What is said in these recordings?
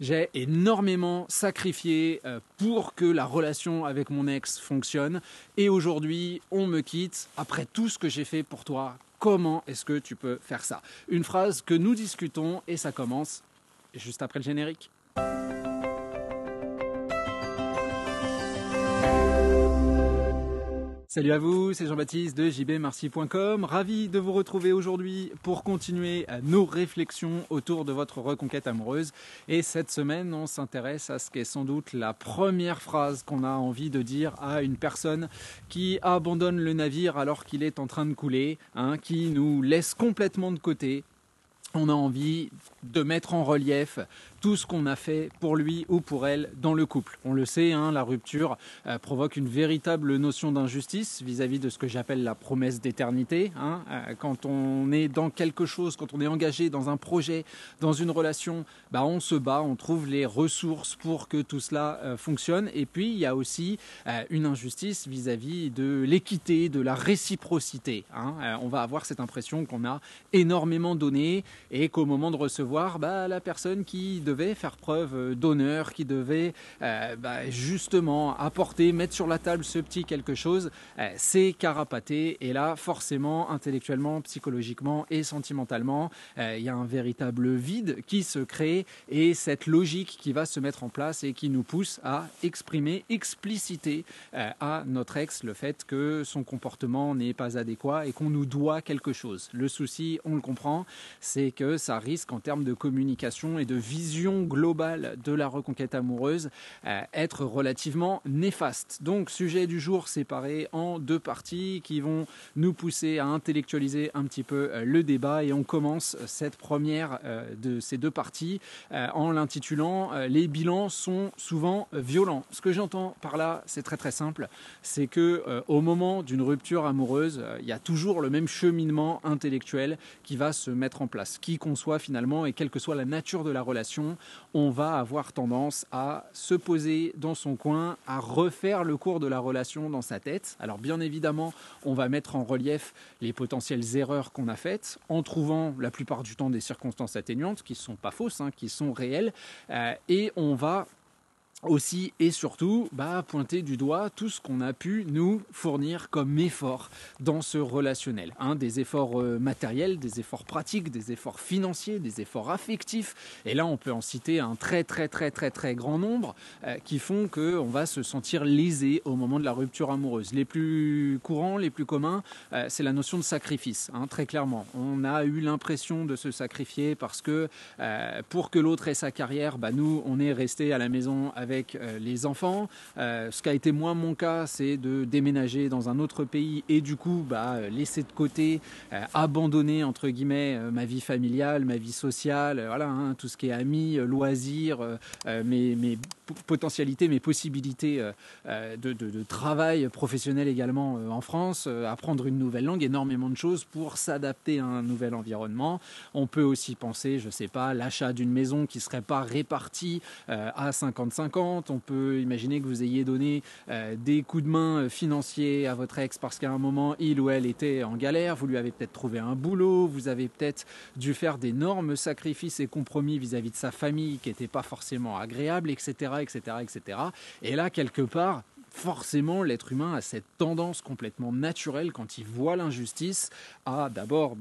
J'ai énormément sacrifié pour que la relation avec mon ex fonctionne et aujourd'hui on me quitte après tout ce que j'ai fait pour toi. Comment est-ce que tu peux faire ça? Une phrase que nous discutons et ça commence juste après le générique. Salut à vous, c'est Jean-Baptiste de jbmarcy.com. Ravi de vous retrouver aujourd'hui pour continuer nos réflexions autour de votre reconquête amoureuse. Et cette semaine, on s'intéresse à ce qu'est sans doute la première phrase qu'on a envie de dire à une personne qui abandonne le navire alors qu'il est en train de couler, qui nous laisse complètement de côté. On a envie de mettre en relief tout ce qu'on a fait pour lui ou pour elle dans le couple. On le sait, la rupture provoque une véritable notion d'injustice vis-à-vis de ce que j'appelle la promesse d'éternité. Quand on est dans quelque chose, quand on est engagé dans un projet, dans une relation, on se bat, on trouve les ressources pour que tout cela fonctionne. Et puis, il y a aussi une injustice vis-à-vis de l'équité, de la réciprocité. On va avoir cette impression qu'on a énormément donné et qu'au moment de recevoir, la personne qui devait faire preuve d'honneur, qui devait justement apporter, mettre sur la table ce petit quelque chose, c'est carapaté. Et là, forcément, intellectuellement, psychologiquement et sentimentalement, il y a un véritable vide qui se crée et cette logique qui va se mettre en place et qui nous pousse à exprimer, expliciter à notre ex le fait que son comportement n'est pas adéquat et qu'on nous doit quelque chose. Le souci, on le comprend, c'est que ça risque en termes de communication et de vision globale de la reconquête amoureuse être relativement néfaste. Donc sujet du jour séparé en deux parties qui vont nous pousser à intellectualiser un petit peu le débat et on commence cette première de ces deux parties en l'intitulant « Les bilans sont souvent violents ». Ce que j'entends par là, c'est très très simple, c'est que au moment d'une rupture amoureuse, il y a toujours le même cheminement intellectuel qui va se mettre en place. Qui qu'on soit finalement et quelle que soit la nature de la relation, on va avoir tendance à se poser dans son coin, à refaire le cours de la relation dans sa tête. Alors bien évidemment, on va mettre en relief les potentielles erreurs qu'on a faites en trouvant la plupart du temps des circonstances atténuantes qui ne sont pas fausses, qui sont réelles et on va aussi et surtout pointer du doigt tout ce qu'on a pu nous fournir comme effort dans ce relationnel. Des efforts matériels, des efforts pratiques, des efforts financiers, des efforts affectifs. Et là, on peut en citer un très grand nombre qui font qu'on va se sentir lésé au moment de la rupture amoureuse. Les plus courants, les plus communs, c'est la notion de sacrifice, très clairement. On a eu l'impression de se sacrifier parce que pour que l'autre ait sa carrière, nous, on est resté à la maison avec les enfants. Ce qui a été moins mon cas, c'est de déménager dans un autre pays et du coup laisser de côté, abandonner entre guillemets ma vie familiale, ma vie sociale, tout ce qui est amis, loisirs, mes potentialités, mes possibilités de travail professionnel également en France, apprendre une nouvelle langue, énormément de choses pour s'adapter à un nouvel environnement. On peut aussi penser, je sais pas, l'achat d'une maison qui ne serait pas répartie à 50-50. On peut imaginer que vous ayez donné des coups de main financiers à votre ex parce qu'à un moment, il ou elle était en galère, vous lui avez peut-être trouvé un boulot, vous avez peut-être dû faire d'énormes sacrifices et compromis vis-à-vis de sa famille qui n'étaient pas forcément agréables, etc. Et là, quelque part, forcément, l'être humain a cette tendance complètement naturelle quand il voit l'injustice à d'abord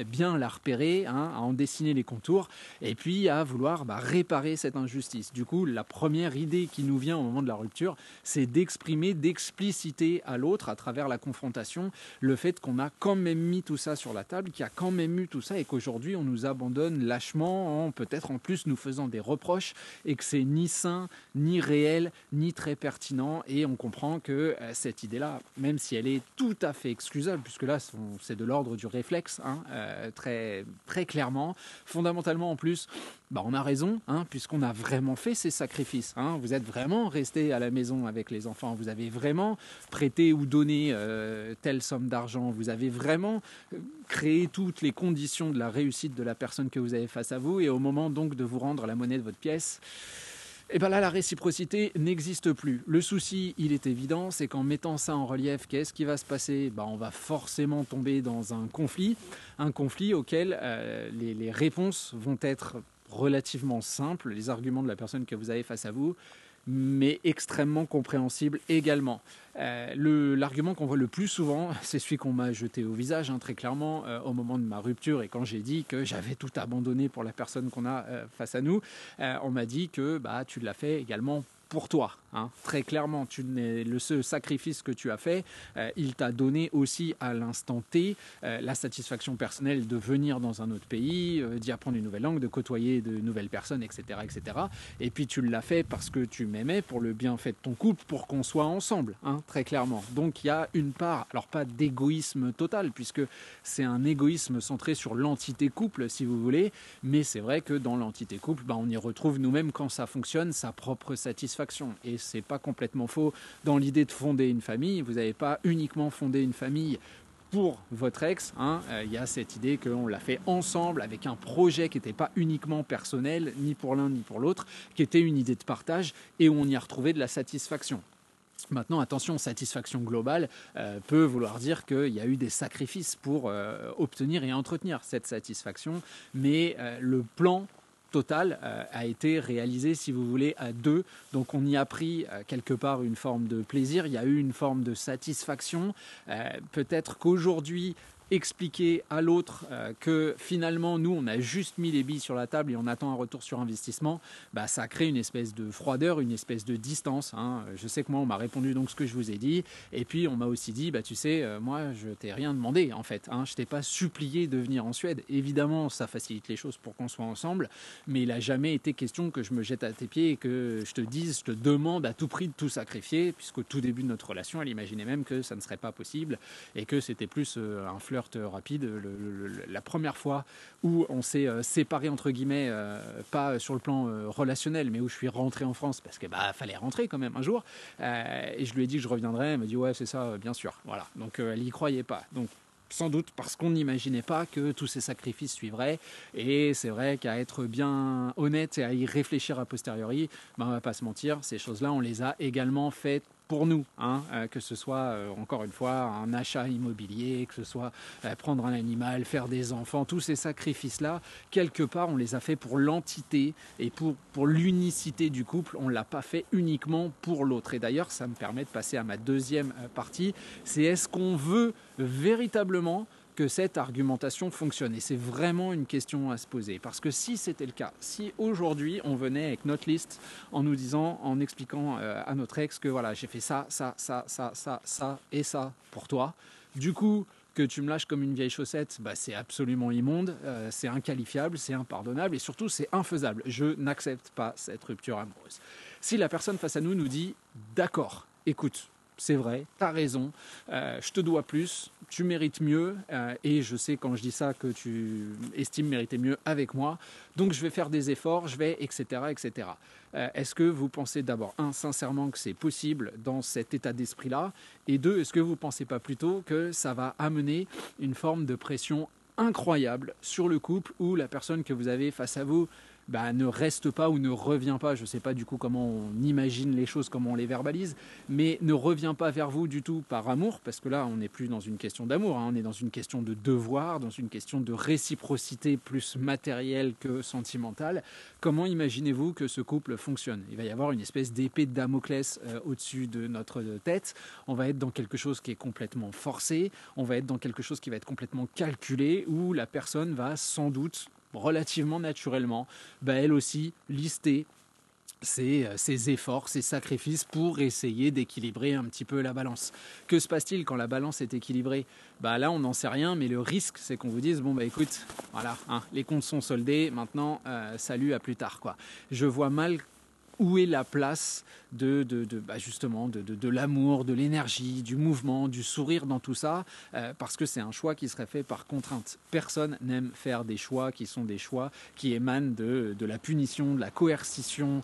bien la repérer, à en dessiner les contours et puis à vouloir réparer cette injustice. Du coup, la première idée qui nous vient au moment de la rupture, c'est d'exprimer, d'expliciter à l'autre à travers la confrontation le fait qu'on a quand même mis tout ça sur la table, qu'il y a quand même eu tout ça et qu'aujourd'hui on nous abandonne lâchement en peut-être en plus nous faisant des reproches et que c'est ni sain, ni réel, ni très pertinent et on comprend que cette idée-là, même si elle est tout à fait excusable, puisque là c'est de l'ordre du réflexe, très, très clairement, fondamentalement en plus, on a raison, puisqu'on a vraiment fait ces sacrifices. Vous êtes vraiment resté à la maison avec les enfants, vous avez vraiment prêté ou donné telle somme d'argent, vous avez vraiment créé toutes les conditions de la réussite de la personne que vous avez face à vous, et au moment donc de vous rendre la monnaie de votre pièce, et bien là, la réciprocité n'existe plus. Le souci, il est évident, c'est qu'en mettant ça en relief, qu'est-ce qui va se passer ? On va forcément tomber dans un conflit auquel les réponses vont être relativement simples, les arguments de la personne que vous avez face à vous, mais extrêmement compréhensibles également. L'argument qu'on voit le plus souvent, c'est celui qu'on m'a jeté au visage, très clairement, au moment de ma rupture et quand j'ai dit que j'avais tout abandonné pour la personne qu'on a face à nous. On m'a dit que tu l'as fait également pour toi, très clairement. Ce sacrifice que tu as fait, il t'a donné aussi à l'instant T la satisfaction personnelle de venir dans un autre pays, d'y apprendre une nouvelle langue, de côtoyer de nouvelles personnes, etc., etc. Et puis tu l'as fait parce que tu m'aimais, pour le bienfait de ton couple, pour qu'on soit ensemble, très clairement. Donc il y a une part, alors pas d'égoïsme total, puisque c'est un égoïsme centré sur l'entité couple, si vous voulez, mais c'est vrai que dans l'entité couple, on y retrouve nous-mêmes, quand ça fonctionne, sa propre satisfaction. Et c'est pas complètement faux dans l'idée de fonder une famille. Vous n'avez pas uniquement fondé une famille pour votre ex, y a cette idée qu'on l'a fait ensemble avec un projet qui n'était pas uniquement personnel, ni pour l'un ni pour l'autre, qui était une idée de partage et où on y a retrouvé de la satisfaction. Maintenant, attention, satisfaction globale peut vouloir dire qu'il y a eu des sacrifices pour obtenir et entretenir cette satisfaction, mais le plan total a été réalisé, si vous voulez, à deux. Donc on y a pris quelque part une forme de plaisir, il y a eu une forme de satisfaction. Peut-être qu'aujourd'hui, expliquer à l'autre que finalement nous on a juste mis les billes sur la table et on attend un retour sur investissement, ça crée une espèce de froideur, une espèce de distance. Je sais que moi on m'a répondu donc ce que je vous ai dit, et puis on m'a aussi dit tu sais, moi je t'ai rien demandé en fait, je t'ai pas supplié de venir en Suède. Évidemment ça facilite les choses pour qu'on soit ensemble, mais il n'a jamais été question que je me jette à tes pieds et que je te demande à tout prix de tout sacrifier, puisqu'au tout début de notre relation elle imaginait même que ça ne serait pas possible et que c'était plus un flirt rapide. La première fois où on s'est séparés entre guillemets, pas sur le plan relationnel, mais où je suis rentré en France parce que fallait rentrer quand même un jour, et je lui ai dit que je reviendrais. Elle m'a dit ouais c'est ça, bien sûr, voilà. Donc elle y croyait pas, donc sans doute parce qu'on n'imaginait pas que tous ces sacrifices suivraient. Et c'est vrai qu'à être bien honnête et à y réfléchir a posteriori, on va pas se mentir, ces choses-là on les a également faites pour nous, que ce soit encore une fois un achat immobilier, que ce soit prendre un animal, faire des enfants, tous ces sacrifices-là, quelque part on les a fait pour l'entité et pour l'unicité du couple. On ne l'a pas fait uniquement pour l'autre. Et d'ailleurs ça me permet de passer à ma deuxième partie, c'est est-ce qu'on veut véritablement que cette argumentation fonctionne? Et c'est vraiment une question à se poser, parce que si c'était le cas, si aujourd'hui on venait avec notre liste en nous disant, en expliquant à notre ex que voilà, j'ai fait ça et ça pour toi, du coup que tu me lâches comme une vieille chaussette, c'est absolument immonde, c'est inqualifiable, c'est impardonnable et surtout c'est infaisable. Je n'accepte pas cette rupture amoureuse. Si la personne face à nous nous dit d'accord, écoute, c'est vrai, t'as raison, je te dois plus, tu mérites mieux, et je sais quand je dis ça que tu estimes mériter mieux avec moi, donc je vais faire des efforts, je vais, etc., etc. Est-ce que vous pensez d'abord, sincèrement que c'est possible dans cet état d'esprit-là, et deux, est-ce que vous ne pensez pas plutôt que ça va amener une forme de pression incroyable sur le couple où la personne que vous avez face à vous ne reste pas ou ne revient pas, je ne sais pas du coup comment on imagine les choses, comment on les verbalise, mais ne revient pas vers vous du tout par amour, parce que là on n'est plus dans une question d'amour, on est dans une question de devoir, dans une question de réciprocité plus matérielle que sentimentale. Comment imaginez-vous que ce couple fonctionne? Il va y avoir une espèce d'épée de Damoclès au-dessus de notre tête, on va être dans quelque chose qui est complètement forcé, on va être dans quelque chose qui va être complètement calculé, où la personne va sans doute relativement naturellement, elle aussi lister ses efforts, ses sacrifices pour essayer d'équilibrer un petit peu la balance. Que se passe-t-il quand la balance est équilibrée? Là on n'en sait rien, mais le risque c'est qu'on vous dise écoute, voilà, les comptes sont soldés, maintenant salut, à plus tard quoi. Je vois mal où est la place justement de l'amour, de l'énergie, du mouvement, du sourire dans tout ça, parce que c'est un choix qui serait fait par contrainte. Personne n'aime faire des choix qui sont des choix qui émanent de la punition, de la coercition,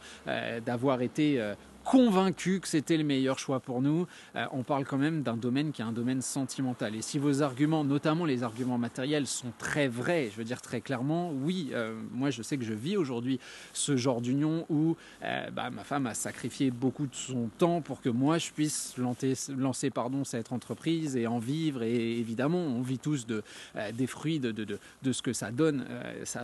d'avoir été convaincu que c'était le meilleur choix pour nous. On parle quand même d'un domaine qui est un domaine sentimental. Et si vos arguments, notamment les arguments matériels, sont très vrais, je veux dire très clairement, oui, moi je sais que je vis aujourd'hui ce genre d'union où ma femme a sacrifié beaucoup de son temps pour que moi je puisse lancer cette entreprise et en vivre. Et évidemment, on vit tous des fruits de ce que ça donne.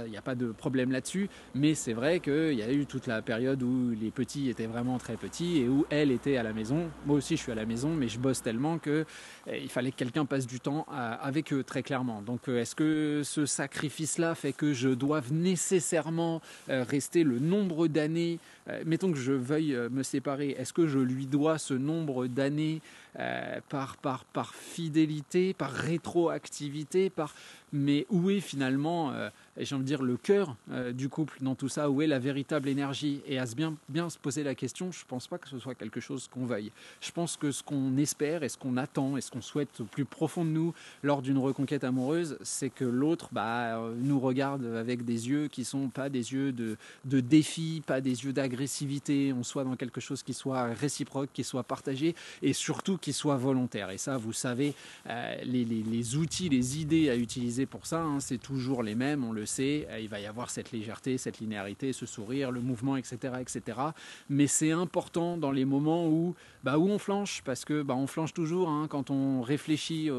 Il n'y a pas de problème là-dessus. Mais c'est vrai qu'il y a eu toute la période où les petits étaient vraiment très petits et où elle était à la maison. Moi aussi je suis à la maison, mais je bosse tellement que il fallait que quelqu'un passe du temps avec eux, très clairement. Donc est-ce que ce sacrifice-là fait que je doive nécessairement rester le nombre d'années, mettons que je veuille me séparer, est-ce que je lui dois ce nombre d'années par fidélité, par rétroactivité, mais où est finalement, j'ai envie de dire, le cœur du couple dans tout ça? Où est la véritable énergie? Et à bien se poser la question, je ne pense pas que ce soit quelque chose qu'on veuille. Je pense que ce qu'on espère et ce qu'on attend et ce qu'on souhaite au plus profond de nous lors d'une reconquête amoureuse, c'est que l'autre nous regarde avec des yeux qui ne sont pas des yeux de défi, pas des yeux d'agressivité. On soit dans quelque chose qui soit réciproque, qui soit partagé et surtout qui soit volontaire. Et ça, vous savez, les outils, les idées à utiliser pour ça, c'est toujours les mêmes, on le sait. Il va y avoir cette légèreté, cette linéarité, ce sourire, le mouvement, etc. etc. Mais c'est important dans les moments où on flanche, parce que on flanche toujours quand on réfléchit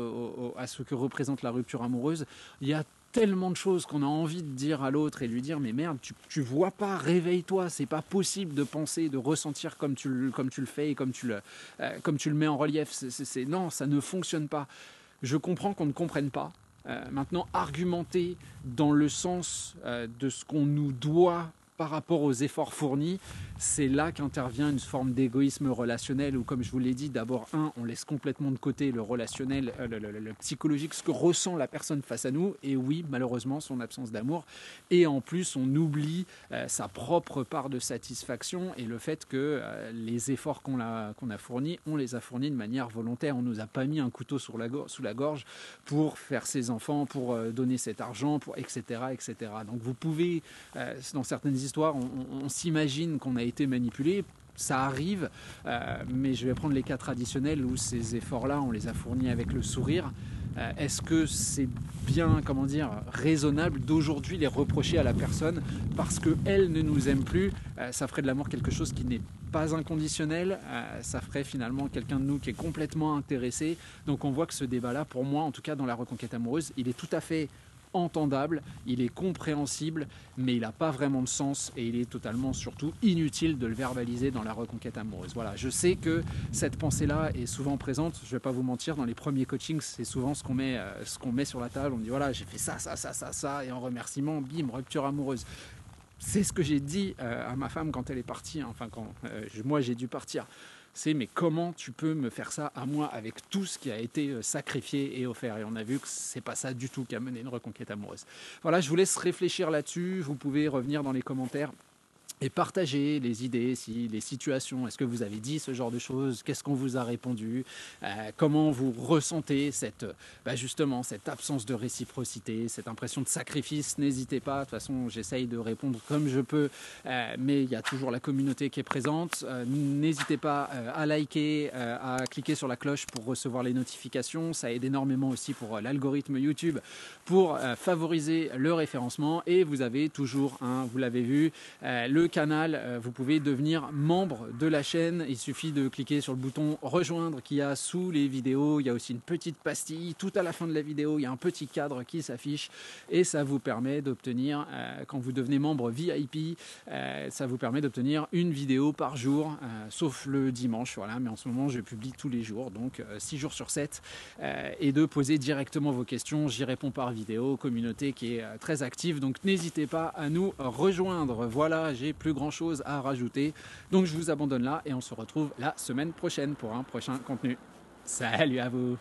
à ce que représente la rupture amoureuse. Il y a tellement de choses qu'on a envie de dire à l'autre et lui dire mais merde, tu vois pas, réveille-toi, c'est pas possible de penser, de ressentir comme tu le fais et comme tu le mets en relief. Non, ça ne fonctionne pas. Je comprends qu'on ne comprenne pas. Maintenant, argumenter dans le sens de ce qu'on nous doit par rapport aux efforts fournis, c'est là qu'intervient une forme d'égoïsme relationnel où, comme je vous l'ai dit, d'abord, on laisse complètement de côté le relationnel, le psychologique, ce que ressent la personne face à nous, et oui, malheureusement, son absence d'amour. Et en plus, on oublie sa propre part de satisfaction et le fait que les efforts qu'on a fournis, on les a fournis de manière volontaire. On ne nous a pas mis un couteau sous la gorge pour faire ses enfants, pour donner cet argent, etc., etc. Donc vous pouvez, dans certaines histoires, on s'imagine qu'on a été manipulé. Ça arrive, mais je vais prendre les cas traditionnels où ces efforts-là, on les a fournis avec le sourire. Est-ce que c'est bien, raisonnable d'aujourd'hui les reprocher à la personne parce qu'elle ne nous aime plus? Ça ferait de l'amour quelque chose qui n'est pas inconditionnel, ça ferait finalement quelqu'un de nous qui est complètement intéressé. Donc on voit que ce débat-là, pour moi, en tout cas dans la reconquête amoureuse, il est tout à fait entendable, il est compréhensible, mais il n'a pas vraiment de sens et il est totalement surtout inutile de le verbaliser dans la reconquête amoureuse. Voilà, je sais que cette pensée-là est souvent présente, je ne vais pas vous mentir, dans les premiers coachings, c'est souvent ce qu'on met sur la table, on dit voilà, j'ai fait ça, et en remerciement, bim, rupture amoureuse. C'est ce que j'ai dit à ma femme quand elle est partie, quand moi j'ai dû partir. C'est mais comment tu peux me faire ça à moi avec tout ce qui a été sacrifié et offert? Et on a vu que c'est pas ça du tout qui a mené une reconquête amoureuse. Voilà, je vous laisse réfléchir là-dessus. Vous pouvez revenir dans les commentaires et partager les idées, les situations. Est-ce que vous avez dit ce genre de choses? Qu'est-ce qu'on vous a répondu? Comment vous ressentez justement cette absence de réciprocité, cette impression de sacrifice? N'hésitez pas. De toute façon, j'essaye de répondre comme je peux, mais il y a toujours la communauté qui est présente. N'hésitez pas à liker, à cliquer sur la cloche pour recevoir les notifications. Ça aide énormément aussi pour l'algorithme YouTube pour favoriser le référencement. Et vous avez toujours, vous l'avez vu, le canal, vous pouvez devenir membre de la chaîne. Il suffit de cliquer sur le bouton rejoindre qu'il y a sous les vidéos. Il y a aussi une petite pastille tout à la fin de la vidéo. Il y a un petit cadre qui s'affiche et ça vous permet d'obtenir, quand vous devenez membre VIP, ça vous permet d'obtenir une vidéo par jour, sauf le dimanche. Voilà, mais en ce moment je publie tous les jours, donc 6 jours sur 7, et de poser directement vos questions. J'y réponds par vidéo, communauté qui est très active, donc n'hésitez pas à nous rejoindre. Voilà, j'ai plus grand chose à rajouter, donc je vous abandonne là et on se retrouve la semaine prochaine pour un prochain contenu. Salut à vous!